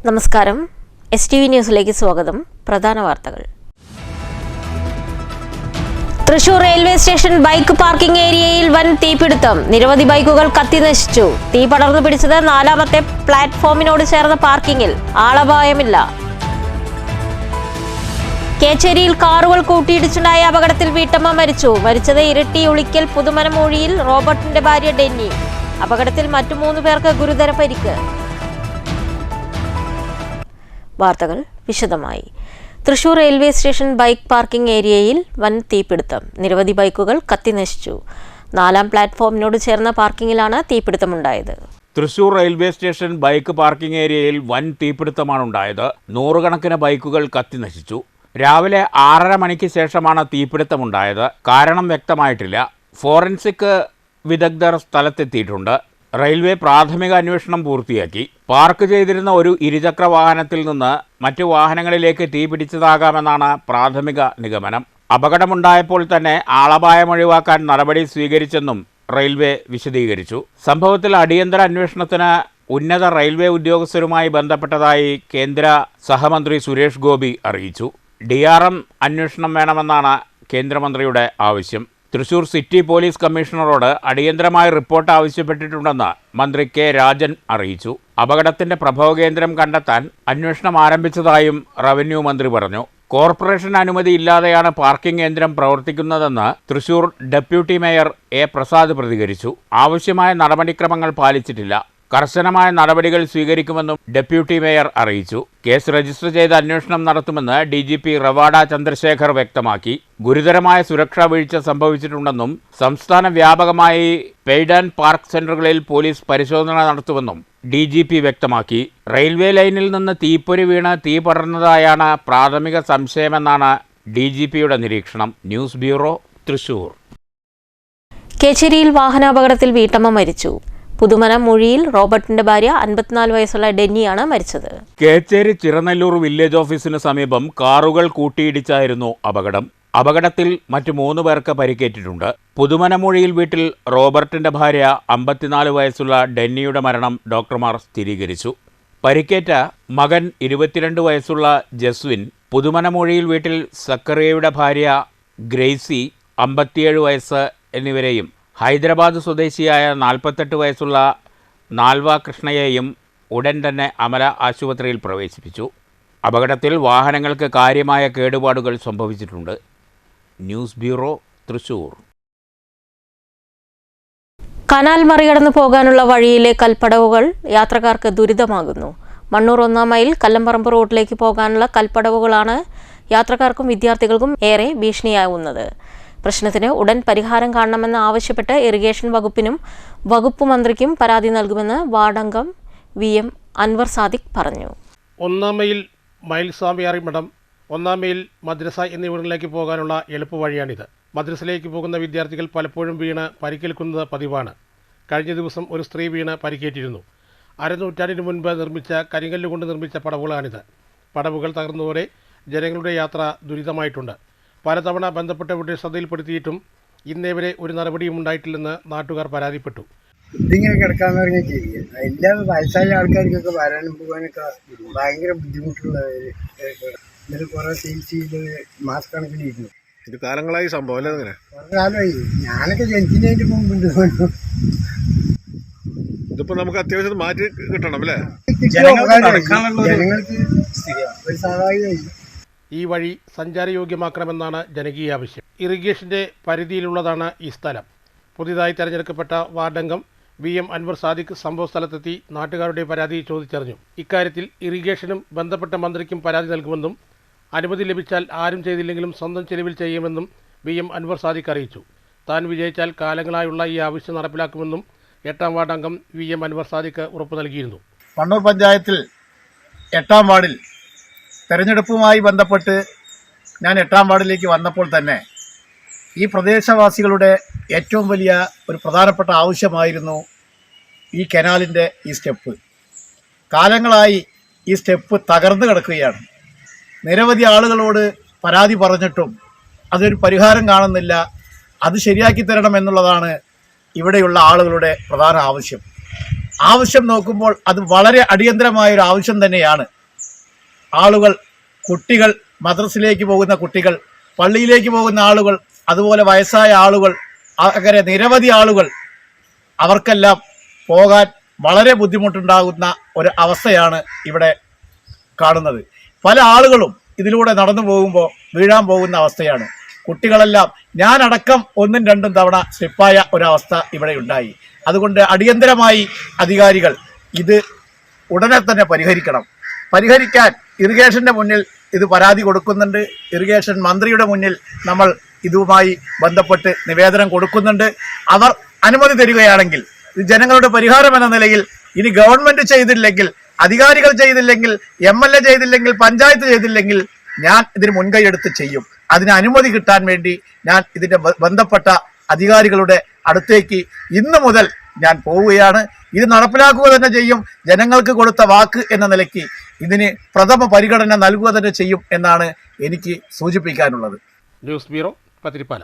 നമസ്കാരം. STV ന്യൂസിലേക്ക് സ്വാഗതം. പ്രധാന വാർത്തകൾ. Thrissur railway station bike parking ഏരിയയിൽ വൻ തീപിടുത്തം. നിരവധി ബൈക്കുകൾ കത്തിനശിച്ചു. തീ പടർന്നു പിടിച്ചത് 4ാമത്തെ പ്ലാറ്റ്ഫോമിനോട് ചേർന്ന പാർക്കിംഗിൽ. ആളപായമില്ല. കേച്ചേരിയിൽ കാറുകൾ കൂട്ടിയിടിച്ചുണ്ടായ അപകടത്തിൽ വീട്ടമ്മ മരിച്ചു. മരിച്ചത് ഇരിട്ടി ഉളിക്കൽ പുതുമനമൂഴിയിൽ റോബർട്ടിന്റെ ഭാര്യ ഡെന്നി. അപകടത്തിൽ മറ്റു 3 പേർക്ക് ഗുരുതര പരിക്ക്. വാർത്തകൾ വിശദമായി. Thrissur railway station bike parking ഏരിയയിൽ വൻ തീപിടുത്തം. നിരവധി ബൈക്കുകൾ കത്തിനശിച്ചു. 4ാം പ്ലാറ്റ്ഫോമിനോട് ചേർന്ന പാർക്കിംഗിലാണ് തീപിടുത്തമുണ്ടായത്. Thrissur railway station bike parking ഏരിയയിൽ വൻ തീപിടുത്തമാണ് ഉണ്ടായത്. 100 കണക്കിന് ബൈക്കുകൾ കത്തിനശിച്ചു. രാവിലെ 6:30 മണിക്ക് ശേഷമാണ് തീപിടുത്തമുണ്ടായത്. കാരണം വ്യക്തമായിട്ടില്ല. ഫോറൻസിക് വിദഗ്ധർ സ്ഥലത്തെത്തിയിട്ടുണ്ട്. റെയിൽവേ പ്രാഥമിക അന്വേഷണം പൂർത്തിയാക്കി. പാർക്ക് ചെയ്തിരുന്ന ഒരു ഇരുചക്ര വാഹനത്തിൽ നിന്ന് മറ്റു വാഹനങ്ങളിലേക്ക് തീ പിടിച്ചതാകാമെന്നാണ് പ്രാഥമിക നിഗമനം. അപകടമുണ്ടായപ്പോൾ തന്നെ ആളപായം ഒഴിവാക്കാൻ നടപടി സ്വീകരിച്ചെന്നും റെയിൽവേ വിശദീകരിച്ചു. സംഭവത്തിൽ അടിയന്തര അന്വേഷണത്തിന് ഉന്നത റെയിൽവേ ഉദ്യോഗസ്ഥരുമായി ബന്ധപ്പെട്ടതായി കേന്ദ്ര സഹമന്ത്രി സുരേഷ് ഗോപി അറിയിച്ചു. DRM അന്വേഷണം വേണമെന്നാണ് കേന്ദ്രമന്ത്രിയുടെ ആവശ്യം. തൃശൂർ സിറ്റി പോലീസ് കമ്മീഷണറോട് അടിയന്തരമായി റിപ്പോർട്ട് ആവശ്യപ്പെട്ടിട്ടുണ്ടെന്ന് മന്ത്രി K. രാജൻ അറിയിച്ചു. അപകടത്തിന്റെ പ്രഭവകേന്ദ്രം കണ്ടെത്താൻ അന്വേഷണം ആരംഭിച്ചതായും റവന്യൂ മന്ത്രി പറഞ്ഞു. കോർപ്പറേഷൻ അനുമതി ഇല്ലാതെയാണ് പാർക്കിംഗ് കേന്ദ്രം പ്രവർത്തിക്കുന്നതെന്ന് Thrissur deputy mayor A. Prasad പ്രതികരിച്ചു. ആവശ്യമായ നടപടിക്രമങ്ങൾ പാലിച്ചിട്ടില്ല. കർശനമായ നടപടികൾ സ്വീകരിക്കുമെന്നും ഡെപ്യൂട്ടി മേയർ അറിയിച്ചു. കേസ് രജിസ്റ്റർ ചെയ്ത് അന്വേഷണം നടത്തുമെന്ന് DGP റവാഡ ചന്ദ്രശേഖർ വ്യക്തമാക്കി. ഗുരുതരമായ സുരക്ഷാ വീഴ്ച സംഭവിച്ചിട്ടുണ്ടെന്നും സംസ്ഥാന വ്യാപകമായി പെയ്ഡ് ആൻഡ് പാർക്ക് സെന്ററുകളിൽ പോലീസ് പരിശോധന നടത്തുമെന്നും DGP വ്യക്തമാക്കി. റെയിൽവേ ലൈനിൽ നിന്ന് തീപ്പൊരി വീണ് തീ പടർന്നതായാണ് പ്രാഥമിക സംശയമെന്നാണ് DGPയുടെ നിരീക്ഷണം. News bureau, Thrissur. കേച്ചേരിയിൽ വാഹനാപകടത്തിൽ വീട്ടമ്മ മരിച്ചു. പുതുമനമൂഴിയിൽ റോബർട്ടിന്റെ ഭാര്യ 54 വയസ്സുള്ള ഡെന്നിയാണ് മരിച്ചത്. കേച്ചേരി ചിറനല്ലൂർ വില്ലേജ് ഓഫീസിന് സമീപം കാറുകൾ കൂട്ടിയിടിച്ചായിരുന്നു അപകടം. അപകടത്തിൽ മറ്റു 3 പേർക്ക് പരിക്കേറ്റിട്ടുണ്ട്. പുതുമനമൂഴിയിൽ വീട്ടിൽ റോബർട്ടിന്റെ ഭാര്യ 54 വയസ്സുള്ള ഡെന്നിയുടെ മരണം ഡോക്ടർമാർ സ്ഥിരീകരിച്ചു. പരിക്കേറ്റ മകൻ 22 വയസ്സുള്ള ജസ്വിൻ, പുതുമനമൂഴിയിൽ വീട്ടിൽ സക്കറിയയുടെ ഭാര്യ ഗ്രേസി 57 വയസ്സ് എന്നിവരെയും ഹൈദരാബാദ് സ്വദേശിയായ 48 വയസ്സുള്ള നാൽവ കൃഷ്ണയെയും ഉടൻ തന്നെ അമല ആശുപത്രിയിൽ പ്രവേശിപ്പിച്ചു. അപകടത്തിൽ വാഹനങ്ങൾക്ക് കാര്യമായ കേടുപാടുകൾ സംഭവിച്ചിട്ടുണ്ട്. News bureau, Thrissur. കനാൽ മറികടന്നു പോകാനുള്ള വഴിയിലെ കൽപ്പടവുകൾ യാത്രക്കാർക്ക് ദുരിതമാകുന്നു. മണ്ണൂർ 1-ാം മൈൽ കല്ലമ്പറമ്പ് റോഡിലേക്ക് പോകാനുള്ള കൽപ്പടവുകളാണ് യാത്രക്കാർക്കും വിദ്യാർത്ഥികൾക്കും ഏറെ ഭീഷണിയാവുന്നത്. പ്രശ്നത്തിന് ഉടൻ പരിഹാരം കാണണമെന്ന് ആവശ്യപ്പെട്ട് ഇറിഗേഷൻ വകുപ്പിനും വകുപ്പ് മന്ത്രിക്കും പരാതി നൽകുമെന്ന് വാർഡംഗം VM അൻവർ സാദിഖ് പറഞ്ഞു. 1-ാം മൈൽ മൈൽസ്വാമിയാറി മഠം, 1-ാം മൈൽ മദ്രസ എന്നിവിടങ്ങളിലേക്ക് പോകാനുള്ള എളുപ്പവഴിയാണിത്. മദ്രസയിലേക്ക് പോകുന്ന വിദ്യാർത്ഥികൾ പലപ്പോഴും വീണ് പരിക്കേൽക്കുന്നത് പതിവാണ്. കഴിഞ്ഞ ദിവസം ഒരു സ്ത്രീ വീണ് പരിക്കേറ്റിരുന്നു. അരനൂറ്റാണ്ടിന് മുൻപ് നിർമ്മിച്ച കരിങ്കല്ലുകൊണ്ട് നിർമ്മിച്ച പടവുകളാണിത്. പടവുകൾ തകർന്നതോടെ ജനങ്ങളുടെ യാത്ര ദുരിതമായിട്ടുണ്ട്. പലതവണ ബന്ധപ്പെട്ടവരുടെ ശ്രദ്ധയിൽപ്പെടുത്തിയിട്ടും ഇന്നേവരെ ഒരു നടപടിയും ഉണ്ടായിട്ടില്ലെന്ന് നാട്ടുകാർ പരാതിപ്പെട്ടു. ഇതിങ്ങനെ കിടക്കാന്ന് പറഞ്ഞാൽ ചെയ്യുക. എല്ലാ വയസ്സായ ആൾക്കാർക്കൊക്കെ വരാനും പോകാനൊക്കെ ഭയങ്കര ബുദ്ധിമുട്ടുള്ള ഇതിൽ കുറേ ചികിത്സയിൽ മാസക്കണക്കിന് ഇരുന്നു. ഇത് കാലങ്ങളായി സംഭവം അല്ലേ? അങ്ങനെ കുറേ കാലമായി. ഞാനൊക്കെ ജനിക്കുന്നതിൻ്റെ മുമ്പുണ്ട്. ഇതിപ്പോ നമുക്ക് അത്യാവശ്യം മാറ്റി കിട്ടണം അല്ലേ? ജനങ്ങൾക്ക് ഒരു സഹായമായി ഈ വഴി സഞ്ചാരയോഗ്യമാക്കണമെന്നാണ് ജനകീയ ആവശ്യം. ഇറിഗേഷന്റെ പരിധിയിലുള്ളതാണ് ഈ സ്ഥലം. പുതിയതായി തെരഞ്ഞെടുക്കപ്പെട്ട വാർഡംഗം VM അൻവർ സാദിഖ് സംഭവ സ്ഥലത്തെത്തി നാട്ടുകാരുടെ പരാതി ചോദിച്ചറിഞ്ഞു. ഇക്കാര്യത്തിൽ ഇറിഗേഷനും ബന്ധപ്പെട്ട മന്ത്രിക്കും പരാതി നൽകുമെന്നും അനുമതി ലഭിച്ചാൽ ആരും ചെയ്തില്ലെങ്കിലും സ്വന്തം ചെലവിൽ ചെയ്യുമെന്നും VM അൻവർ സാദിഖ് അറിയിച്ചു. താൻ വിജയിച്ചാൽ കാലങ്ങളായുള്ള ഈ ആവശ്യം നടപ്പിലാക്കുമെന്നും 8-ാം വാർഡംഗം VM അൻവർ സാദിഖ് ഉറപ്പു നൽകിയിരുന്നു. മണ്ണൂർ പഞ്ചായത്തിൽ 8-ാം വാർഡിൽ തെരഞ്ഞെടുപ്പുമായി ബന്ധപ്പെട്ട് ഞാൻ 8-ാം വാർഡിലേക്ക് വന്നപ്പോൾ തന്നെ ഈ പ്രദേശവാസികളുടെ ഏറ്റവും വലിയ ഒരു പ്രധാനപ്പെട്ട ആവശ്യമായിരുന്നു ഈ കനാലിൻ്റെ ഈ സ്റ്റെപ്പ്. കാലങ്ങളായി ഈ സ്റ്റെപ്പ് തകർന്നു കിടക്കുകയാണ്. നിരവധി ആളുകളോട് പരാതി പറഞ്ഞിട്ടും അതൊരു പരിഹാരം കാണുന്നില്ല. അത് ശരിയാക്കി തരണമെന്നുള്ളതാണ് ഇവിടെയുള്ള ആളുകളുടെ പ്രധാന ആവശ്യം. ആവശ്യം നോക്കുമ്പോൾ അത് വളരെ അടിയന്തരമായൊരു ആവശ്യം തന്നെയാണ്. ആളുകൾ, കുട്ടികൾ, മദ്രസയിലേക്ക് പോകുന്ന കുട്ടികൾ, പള്ളിയിലേക്ക് പോകുന്ന ആളുകൾ, അതുപോലെ വയസ്സായ ആളുകൾ, അങ്ങനെ നിരവധി ആളുകൾ, അവർക്കെല്ലാം പോകാൻ വളരെ ബുദ്ധിമുട്ടുണ്ടാകുന്ന ഒരു അവസ്ഥയാണ് ഇവിടെ കാണുന്നത്. പല ആളുകളും ഇതിലൂടെ നടന്നു പോകുമ്പോൾ വീഴാൻ പോകുന്ന അവസ്ഥയാണ്. കുട്ടികളെല്ലാം, ഞാനടക്കം 1-2 തവണ സ്ലിപ്പായ ഒരവസ്ഥ ഇവിടെ ഉണ്ടായി. അതുകൊണ്ട് അടിയന്തരമായി അധികാരികൾ ഇത് ഉടനെ തന്നെ പരിഹരിക്കാൻ ഇറിഗേഷന്റെ മുന്നിൽ ഇത് പരാതി കൊടുക്കുന്നുണ്ട്. ഇറിഗേഷൻ മന്ത്രിയുടെ മുന്നിൽ നമ്മൾ ഇതുമായി ബന്ധപ്പെട്ട് നിവേദനം കൊടുക്കുന്നുണ്ട്. അവർ അനുമതി തരികയാണെങ്കിൽ ഇത് ജനങ്ങളുടെ പരിഹാരം എന്ന നിലയിൽ, ഇനി ഗവൺമെന്റ് ചെയ്തില്ലെങ്കിൽ, അധികാരികൾ ചെയ്തില്ലെങ്കിൽ, MLA ചെയ്തില്ലെങ്കിൽ, പഞ്ചായത്ത് ചെയ്തില്ലെങ്കിൽ, ഞാൻ ഇതിന് മുൻകൈയെടുത്ത് ചെയ്യും. അതിന് അനുമതി കിട്ടാൻ വേണ്ടി ഞാൻ ഇതിന്റെ ബന്ധപ്പെട്ട അധികാരികളുടെ അടുത്തേക്ക് ഇന്നു മുതൽ ഞാൻ പോവുകയാണ്. ഇത് നടപ്പിലാക്കുക തന്നെ ചെയ്യും. ജനങ്ങൾക്ക് കൊടുത്ത വാക്ക് എന്ന നിലയ്ക്ക് ഇതിന് പ്രഥമ പരിഗണന നൽകുക തന്നെ ചെയ്യും എന്നാണ് എനിക്ക് സൂചിപ്പിക്കാനുള്ളത്. News bureau, Pathirippala.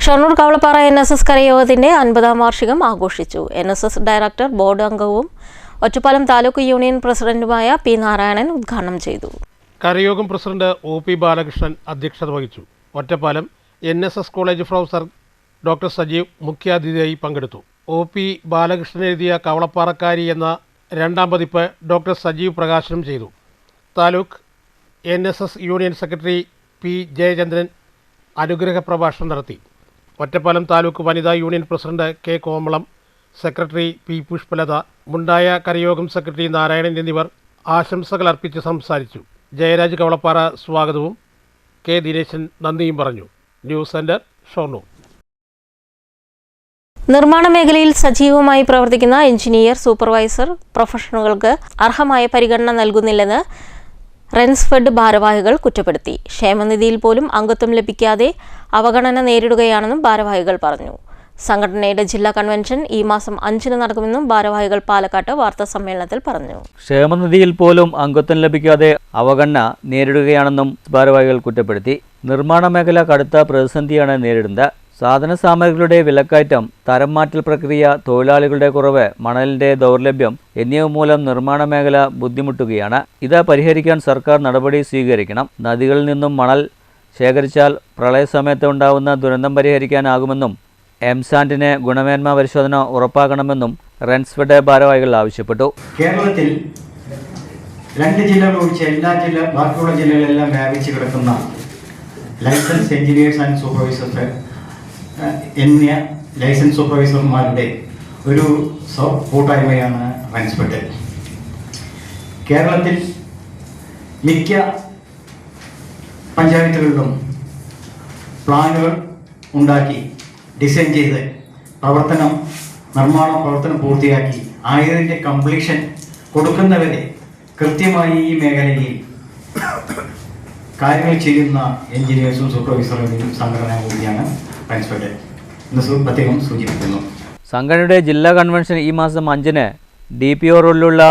Shoranur Kavalappara NSS കരയോഗത്തിന്റെ 50ാം വാർഷികം ആഘോഷിച്ചു. NSS ഡയറക്ടർ ബോർഡ് അംഗവും ഒറ്റപ്പാലം താലൂക്ക് യൂണിയൻ പ്രസിഡന്റുമായ P. നാരായണൻ ഉദ്ഘാടനം ചെയ്തു. കരയോഗം പ്രസിഡന്റ് OP ബാലകൃഷ്ണൻ അധ്യക്ഷത വഹിച്ചു. Ottapalam NSS college professor doctor Sajeev മുഖ്യാതിഥിയായി പങ്കെടുത്തു. OP ബാലകൃഷ്ണൻ എഴുതിയ കവളപ്പാറക്കാരി എന്ന 2ാം പതിപ്പ് ഡോക്ടർ സജീവ് പ്രകാശനം ചെയ്തു. Taluk NSS union secretary P. Jayachandran അനുഗ്രഹ പ്രഭാഷണം നടത്തി. ഒറ്റപ്പാലം താലൂക്ക് വനിതാ യൂണിയൻ പ്രസിഡന്റ് K. കോമളം, secretary P. Pushpalatha, മുണ്ടായ കരയോഗം secretary Narayanan എന്നിവർ ആശംസകൾ അർപ്പിച്ച് സംസാരിച്ചു. ജയരാജ് കവളപ്പാറ സ്വാഗതവും K. ദിനേശൻ നന്ദിയും പറഞ്ഞു. News centre, Shoranur. നിർമ്മാണ മേഖലയിൽ സജീവമായി പ്രവർത്തിക്കുന്ന എഞ്ചിനീയർ, സൂപ്പർവൈസർ പ്രൊഫഷണലുകൾക്ക് അർഹമായ പരിഗണന നൽകുന്നില്ലെന്ന് റെൻസ്ഫെഡ് ഭാരവാഹികൾ കുറ്റപ്പെടുത്തി. ക്ഷേമനിധിയിൽ പോലും അംഗത്വം ലഭിക്കാതെ അവഗണന നേരിടുകയാണെന്നും ഭാരവാഹികൾ പറഞ്ഞു. സംഘടനയുടെ ജില്ലാ കൺവെൻഷൻ ഈ മാസം 5-ന് നടക്കുമെന്നും ഭാരവാഹികൾ പാലക്കാട്ട് വാർത്താസമ്മേളനത്തിൽ പറഞ്ഞു. ക്ഷേമനിധിയിൽ പോലും അംഗത്വം ലഭിക്കാതെ അവഗണന നേരിടുകയാണെന്നും ഭാരവാഹികൾ കുറ്റപ്പെടുത്തി. നിർമ്മാണ മേഖല കടുത്ത പ്രതിസന്ധിയാണ് നേരിടുന്നത്. സാധന സാമഗ്രികളുടെ വിലക്കയറ്റം, തരം മാറ്റൽ പ്രക്രിയ, തൊഴിലാളികളുടെ കുറവ്, മണലിന്റെ ദൗർലഭ്യം എന്നിവ മൂലം നിർമ്മാണ മേഖല ബുദ്ധിമുട്ടുകയാണ്. ഇത് പരിഹരിക്കാൻ സർക്കാർ നടപടി സ്വീകരിക്കണം. നദികളിൽ നിന്നും മണൽ ശേഖരിച്ചാൽ പ്രളയസമയത്ത് ഉണ്ടാകുന്ന ദുരന്തം പരിഹരിക്കാനാകുമെന്നും എംസാൻഡിന് ഗുണമേന്മ പരിശോധന ഉറപ്പാക്കണമെന്നും റെൻസ്ഫെഡ് ഭാരവാഹികൾ ആവശ്യപ്പെട്ടു. കേരളത്തിൽ 2 ജില്ലകൾ ഒഴിച്ച് ബാക്കിയുള്ള ജില്ലകളെല്ലാം വ്യാപിച്ച് കിടക്കുന്ന ലൈസൻസ് എഞ്ചിനീയേഴ്സ് ആൻഡ് സൂപ്പർവൈസേഴ്സ് എന്നിയ ലൈസൻസ് സൂപ്പർവൈസർമാരുടെ ഒരു കൂട്ടായ്മയാണ് റെൻസ്ഫെഡ്. കേരളത്തിൽ മിക്ക പഞ്ചായത്തുകളിലും പ്ലാനുകൾ ഉണ്ടാക്കി ഡിസൈൻ ചെയ്ത് നിർമ്മാണ പ്രവർത്തനം പൂർത്തിയാക്കി ആയതിൻ്റെ കംപ്ലീഷൻ കൊടുക്കുന്നവരെ കൃത്യമായി ഈ മേഖലയിൽ കാര്യങ്ങൾ ചെയ്യുന്ന എഞ്ചിനീയേഴ്സും സൂപ്പർവൈസറും സംഘടന കൂടിയാണ് റെൻസ്ഫെഡ് എന്ന് പ്രത്യേകം സൂചിപ്പിക്കുന്നു. സംഘടനയുടെ ജില്ലാ കൺവെൻഷൻ ഈ മാസം 5-ന് DPO റോഡിലുള്ള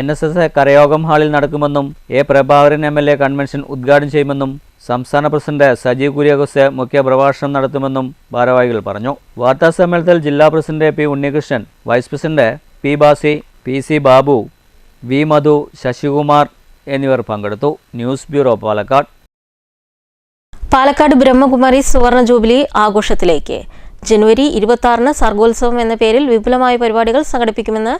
NSS കരയോഗം ഹാളിൽ നടക്കുമെന്നും A. പ്രഭാകരൻ MLA കൺവെൻഷൻ ഉദ്ഘാടനം ചെയ്യുമെന്നും സംസ്ഥാന പ്രസിഡന്റ് സജീവ് കുര്യാക്കോസ് മുഖ്യ പ്രഭാഷണം നടത്തുമെന്നും ഭാരവാഹികൾ പറഞ്ഞു. വാർത്താസമ്മേളനത്തിൽ ജില്ലാ president P. Unnikrishnan, vice president P. Basi, PC. Babu, V. Madhu, Sasikumar എന്നിവർ പങ്കെടുത്തു. News bureau, Palakkad. പാലക്കാട് ബ്രഹ്മകുമാരി സുവർണ ജൂബിലി ആഘോഷത്തിലേക്ക്. ജനുവരി 26-ന് സർഗോത്സവം എന്ന പേരിൽ വിപുലമായ പരിപാടികൾ സംഘടിപ്പിക്കുമെന്ന്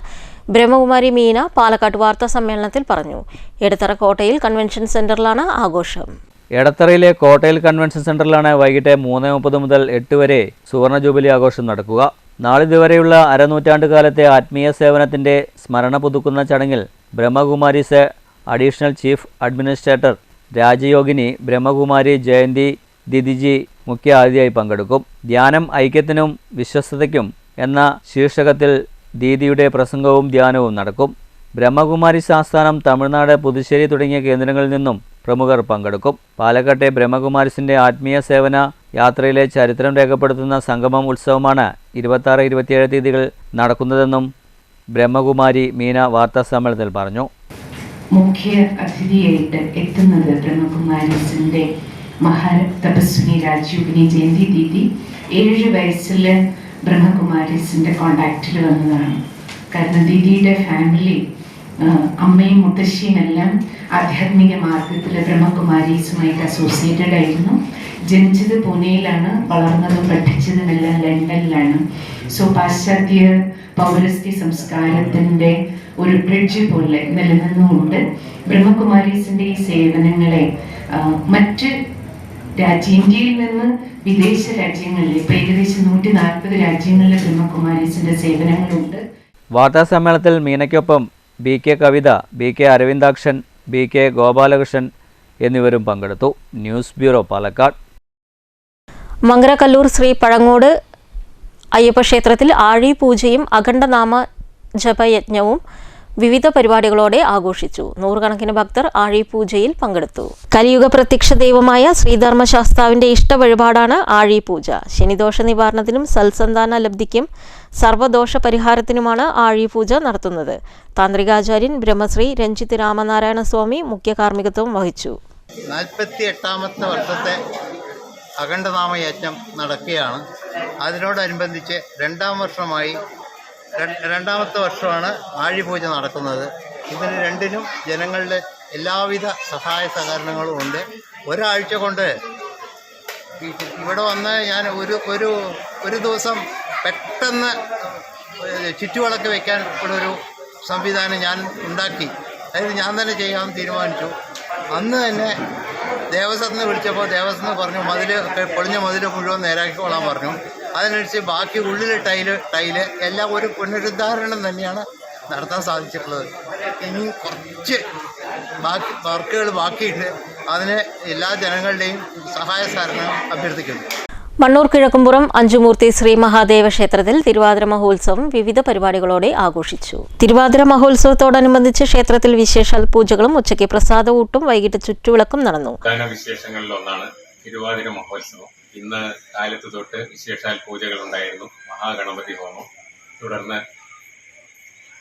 ബ്രഹ്മകുമാരി മീന പാലക്കാട് വാർത്താ സമ്മേളനത്തിൽ പറഞ്ഞു. എടത്തറ കോട്ടയിൽ കൺവെൻഷൻ സെന്ററിലാണ് ആഘോഷം. എടത്തറയിലെ കോട്ടയിൽ കൺവെൻഷൻ സെന്ററിലാണ് വൈകിട്ട് 3:30 മുതൽ 8 വരെ സുവർണ ജൂബിലി ആഘോഷം നടക്കുക. നാളിതുവരെയുള്ള അരനൂറ്റാണ്ട് കാലത്തെ ആത്മീയ സേവനത്തിന്റെ സ്മരണ പുതുക്കുന്ന ചടങ്ങിൽ Brahma Kumaris additional chief administrator രാജയോഗിനി Brahma Kumari Jayanti ദിദിജി മുഖ്യ അതിഥിയായി പങ്കെടുക്കും. ധ്യാനം ഐക്യത്തിനും വിശ്വസ്തതയ്ക്കും എന്ന ശീർഷകത്തിൽ ദീദിയുടെ പ്രസംഗവും ധ്യാനവും നടക്കും. ബ്രഹ്മകുമാരി ആസ്ഥാനം തമിഴ്നാട്, പുതുശ്ശേരി തുടങ്ങിയ കേന്ദ്രങ്ങളിൽ നിന്നും പ്രമുഖർ പങ്കെടുക്കും. പാലക്കാട്ടെ ബ്രഹ്മകുമാരിസിന്റെ ആത്മീയ സേവന യാത്രയിലെ ചരിത്രം രേഖപ്പെടുത്തുന്ന സംഗമം ഉത്സവമാണ് 26-27 തീയതികൾ നടക്കുന്നതെന്നും ബ്രഹ്മകുമാരി മീന വാർത്താ സമ്മേളനത്തിൽ പറഞ്ഞു. മുഖ്യ അതിഥിയായിട്ട് എത്തുന്നത് ബ്രഹ്മകുമാരീസിന്റെ മഹാതപസ്വിനി രാജയോഗിനി ജയന്തി ദീദി. 7 വയസ്സിൽ ബ്രഹ്മകുമാരീസിന്റെ കോണ്ടാക്റ്റിൽ വന്നതാണ്. കാരണം ദീദിയുടെ ഫാമിലി അമ്മയും മുത്തശ്ശിയും എല്ലാം ആധ്യാത്മിക മാർഗത്തിൽ ബ്രഹ്മകുമാരീസുമായിട്ട് അസോസിയേറ്റഡ് ആയിരുന്നു. ജനിച്ചത് പൂനെയിലാണ്, വളർന്നതും പഠിച്ചതും എല്ലാം ലണ്ടനിലാണ്. സോ പാശ്ചാത്യ പൗരസ്ത്യ സംസ്കാരത്തിൻ്റെ ഒരു ബ്രിഡ്ജ് പോലെ നിലനിന്നുകൊണ്ട് ബ്രഹ്മകുമാരീസിൻ്റെ ഈ സേവനങ്ങളെ മറ്റ് ഇന്ത്യയിൽ നിന്ന് വിദേശ രാജ്യങ്ങളിൽ ഇപ്പോൾ ഏകദേശം 140 രാജ്യങ്ങളിലെ ബ്രഹ്മകുമാരീസിൻ്റെ സേവനങ്ങളുണ്ട്. വാർത്താ സമ്മേളനത്തിൽ മീനയ്ക്കൊപ്പം BK കവിത, BK അരവിന്ദാക്ഷൻ, BK ഗോപാലകൃഷ്ണൻ എന്നിവരും പങ്കെടുത്തു. News bureau, Palakkad. മങ്കരക്കല്ലൂർ ശ്രീ പഴങ്ങോട് അയ്യപ്പ ക്ഷേത്രത്തിൽ ആഴി പൂജയും അഖണ്ഡനാമ ജപയജ്ഞവും വിവിധ പരിപാടികളോടെ ആഘോഷിച്ചു. നൂറുകണക്കിന് ഭക്തർ ആഴി പൂജയിൽ പങ്കെടുത്തു. കലിയുഗ പ്രത്യക്ഷ ദൈവമായ ശ്രീധർമ്മശാസ്താവിന്റെ ഇഷ്ട വഴിപാടാണ് ആഴി പൂജ. ശനിദോഷ നിവാരണത്തിനും സൽസന്താന ലബ്ധിക്കും സർവദോഷ പരിഹാരത്തിനുമാണ് ആഴി പൂജ നടത്തുന്നത്. താന്ത്രികാചാര്യൻ ബ്രഹ്മശ്രീ രഞ്ജിത്ത് രാമനാരായണ സ്വാമി മുഖ്യ കാർമ്മികത്വം വഹിച്ചു. 48ാമത്തെ വർഷത്തെ അഖണ്ഡനാമയജ്ഞം നടക്കുകയാണ്. അതിനോടനുബന്ധിച്ച് രണ്ടാമത്തെ വർഷമാണ് ആഴിപൂജ നടക്കുന്നത്. ഇതിന് രണ്ടിനും ജനങ്ങളുടെ എല്ലാവിധ സഹായ സഹകരണങ്ങളും ഉണ്ട്. ഒരാഴ്ച കൊണ്ട് ഇവിടെ വന്ന് ഞാൻ ഒരു ദിവസം പെട്ടെന്ന് ചുറ്റുവിളക്ക് വയ്ക്കാൻ ഉള്ളൊരു സംവിധാനം ഞാൻ ഉണ്ടാക്കി. അതായത് ഞാൻ തന്നെ ചെയ്യാമെന്ന് തീരുമാനിച്ചു. അന്ന് തന്നെ ദേവസ്വത്തിന് വിളിച്ചപ്പോൾ ദേവസ്വം പറഞ്ഞു പൊളിഞ്ഞ മതിൽ മുഴുവൻ നേരാക്കിക്കൊള്ളാൻ പറഞ്ഞു. അതിനനുസരിച്ച് ബാക്കി ഉള്ളിലെ ടൈല് എല്ലാം ഒരു പുനരുദ്ധാരണം തന്നെയാണ് നടത്താൻ സാധിച്ചിട്ടുള്ളത്. ഇനി കുറച്ച് വർക്കുകൾ ബാക്കിയിട്ട് അതിന് എല്ലാ ജനങ്ങളുടെയും സഹായ സഹകരണം അഭ്യർത്ഥിക്കുന്നു. മണ്ണൂർ കിഴക്കുംപുറം അഞ്ചുമൂർത്തി ശ്രീ മഹാദേവ ക്ഷേത്രത്തിൽ തിരുവാതിര മഹോത്സവം വിവിധ പരിപാടികളോടെ ആഘോഷിച്ചു. തിരുവാതിര മഹോത്സവത്തോടനുബന്ധിച്ച് ക്ഷേത്രത്തിൽ വിശേഷാൽ പൂജകളും ഉച്ചയ്ക്ക് പ്രസാദഊട്ടും വൈകിട്ട് ചുറ്റുവിളക്കും നടന്നു. വിശേഷങ്ങളിലൊന്നാണ് തിരുവാതിര മഹോത്സവം. ഇന്ന് കാലത്ത് തൊട്ട് വിശേഷാൽ പൂജകൾ ഉണ്ടായിരുന്നു. മഹാഗണപതി ഹോമം, തുടർന്ന്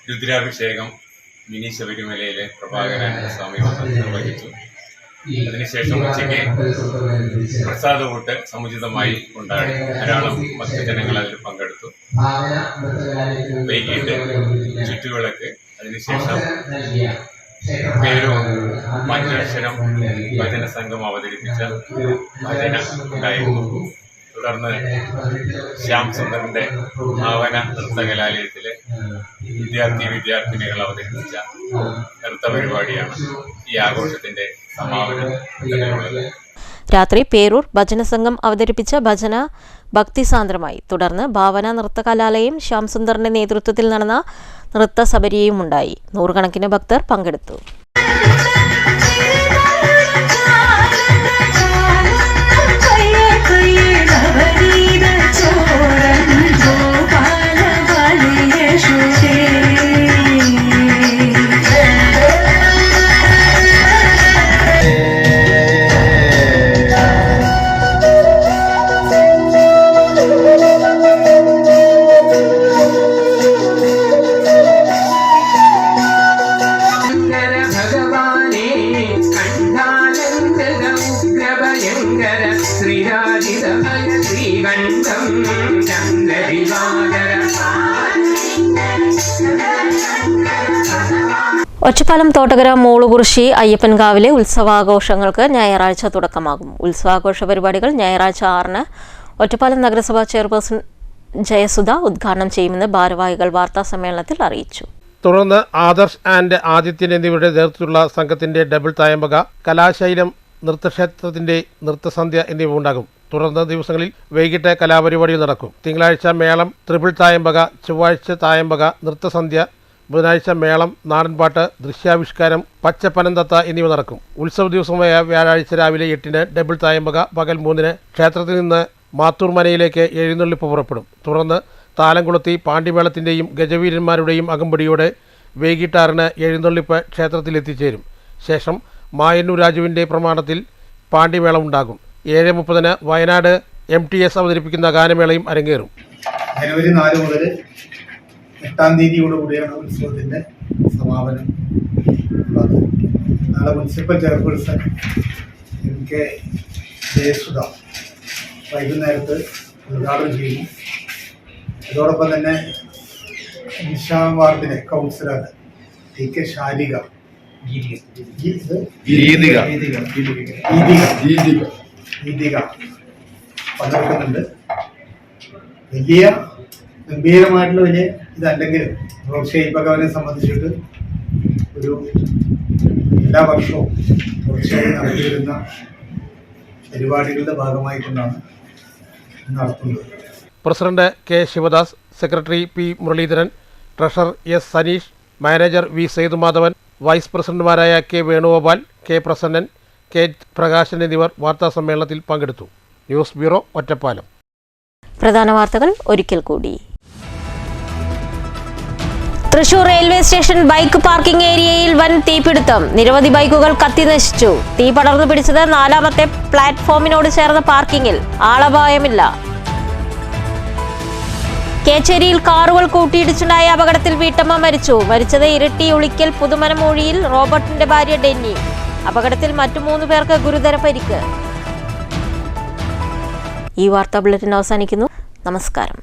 രുദ്രാഭിഷേകം മിനി ശബരിമലയിലെ പ്രഭാകരാനന്ദ സ്വാമി വന്ന് നിർവഹിച്ചു. അതിനുശേഷം ഉച്ചയ്ക്ക് പ്രസാദകൂട്ട് സമുചിതമായി ഉണ്ടായി. ധാരാളം ഭക്തജനങ്ങൾ അതിൽ പങ്കെടുത്തു. വൈകിട്ട് ചുറ്റുവിളക്ക്, അതിനുശേഷം പേരും മറ്റക്ഷരം ഭജന സംഘം അവതരിപ്പിച്ച ഭജന ഉണ്ടായിരുന്നു. തുടർന്ന് ശ്യാം സുന്ദറിന്റെ ഭാവന നൃത്തകലാലയത്തിലെ വിദ്യാർത്ഥിനികൾ അവതരിപ്പിച്ച നൃത്ത പരിപാടിയാണ് ഈ ആഘോഷത്തിന്റെ സമാപനത്തിലുള്ളത്. രാത്രി പേരൂർ ഭജനസംഘം അവതരിപ്പിച്ച ഭജന ഭക്തിസാന്ദ്രമായി. തുടർന്ന് ഭാവന നൃത്തകലാലയം ശ്യാം സുന്ദറിന്റെ നേതൃത്വത്തിൽ നടന്ന നൃത്തസബരിയും ഉണ്ടായി. നൂറുകണക്കിന് ഭക്തർ പങ്കെടുത്തു. ഒറ്റപ്പാലം തോട്ടകര മൂളുകുറിശി അയ്യപ്പൻകാവിലെ ഉത്സവാഘോഷങ്ങൾക്ക് ഞായറാഴ്ച തുടക്കമാകും. ഉത്സവാഘോഷ പരിപാടികൾ ഞായറാഴ്ച 6-ന് ഒറ്റപ്പാലം നഗരസഭാ ചെയർപേഴ്സൺ ജയസുധ ഉദ്ഘാടനം ചെയ്യുമെന്ന് ഭാരവാഹികൾ വാർത്താ സമ്മേളനത്തിൽ അറിയിച്ചു. തുടർന്ന് ആദർശ് ആൻഡ് ആദിത്യൻ എന്നിവരുടെ നേതൃത്വത്തിലുള്ള സംഘത്തിന്റെ ഡബിൾ തായമ്പക, കലാശൈലം നൃത്തക്ഷേത്രത്തിന്റെ നൃത്തസന്ധ്യ എന്നിവ ഉണ്ടാകും. തുടർന്ന് ദിവസങ്ങളിൽ വൈകിട്ട് കലാപരിപാടികൾ നടക്കും. തിങ്കളാഴ്ച മേളം, ട്രിപ്പിൾ തായമ്പക, ചൊവ്വാഴ്ച തായമ്പക, നൃത്തസന്ധ്യ, ബുധനാഴ്ച മേളം, നാടൻപാട്ട്, ദൃശ്യാവിഷ്കാരം, പച്ചപ്പനന്തത്ത എന്നിവ നടക്കും. ഉത്സവ ദിവസമായ വ്യാഴാഴ്ച രാവിലെ 8-ന് ഡബിൾ തായമ്പക, പകൽ 3-ന് ക്ഷേത്രത്തിൽ നിന്ന് മാത്തൂർ മനയിലേക്ക് എഴുന്നള്ളിപ്പ് പുറപ്പെടും. തുടർന്ന് താലംകുളത്തി പാണ്ടിമേളത്തിൻ്റെയും ഗജവീരന്മാരുടെയും അകമ്പടിയോടെ വൈകിട്ട് 6-ന് എഴുന്നള്ളിപ്പ് ക്ഷേത്രത്തിൽ എത്തിച്ചേരും. ശേഷം മായന്നൂർ രാജുവിൻ്റെ പ്രമാണത്തിൽ പാണ്ടിമേളം ഉണ്ടാകും. 7:30-ന് വയനാട് MTS അവതരിപ്പിക്കുന്ന ഗാനമേളയും അരങ്ങേറും. ജനുവരി 4 മുതൽ 8-ാം തീയതിയോടുകൂടിയാണ് ഉത്സവത്തിൻ്റെ സമാപനം ഉള്ളത്. നാളെ മുനിസിപ്പൽ ചെയർപേഴ്സൺ MK ജയസുധ വൈകുന്നേരത്ത് ഉദ്ഘാടനം ചെയ്യുന്നു. അതോടൊപ്പം തന്നെ നിശാം വാർഡിലെ കൗൺസിലർ ടി കെ ശാരിക പങ്കെടുക്കുന്നുണ്ട്. വലിയ ഗംഭീരമായിട്ടുള്ള വലിയ ഇതല്ലെങ്കിലും റോഡ് ഷേപ്പ് ഭഗവാനെ സംബന്ധിച്ചിട്ട് ഒരു എല്ലാ വർഷവും തുടർച്ചയായി നടത്തിവരുന്ന പരിപാടികളുടെ ഭാഗമായിക്കൊണ്ടാണ് നടത്തുന്നത്. President K Sivadas, secretary P Muraleedharan, treasurer S Saneesh, manager V Sethumadhavan, vice പ്രസിഡന്റുമാരായ K Venugopal, K Prasannan, K Prakashan എന്നിവർ വാർത്താസമ്മേളനത്തിൽ പങ്കെടുത്തു. News bureau, Ottapalam. പ്രധാന വാർത്തകൾ ഒരിക്കൽ കൂടി. Thrissur railway station bike parking ഏരിയയിൽ വൻ തീപിടുത്തം. നിരവധി ബൈക്കുകൾ കത്തിനശിച്ചു. തീ പടർന്നു പിടിച്ചത് 4ാമത്തെ പ്ലാറ്റ്ഫോമിനോട് ചേർന്ന പാർക്കിംഗിൽ. ആളപായമില്ല. കേച്ചേരിയിൽ കാറുകൾ കൂട്ടിയിടിച്ചുണ്ടായ അപകടത്തിൽ വീട്ടമ്മ മരിച്ചു. മരിച്ചത് ഇരിട്ടി ഉളിക്കൽ പുതുമനമൂഴിയിൽ റോബർട്ടിന്റെ ഭാര്യ ഡെന്നി. അപകടത്തിൽ മറ്റു 3 പേർക്ക് ഗുരുതര പരിക്ക്. ഈ വാർത്താ ബുള്ളറ്റിൻ അവസാനിക്കുന്നു. നമസ്കാരം.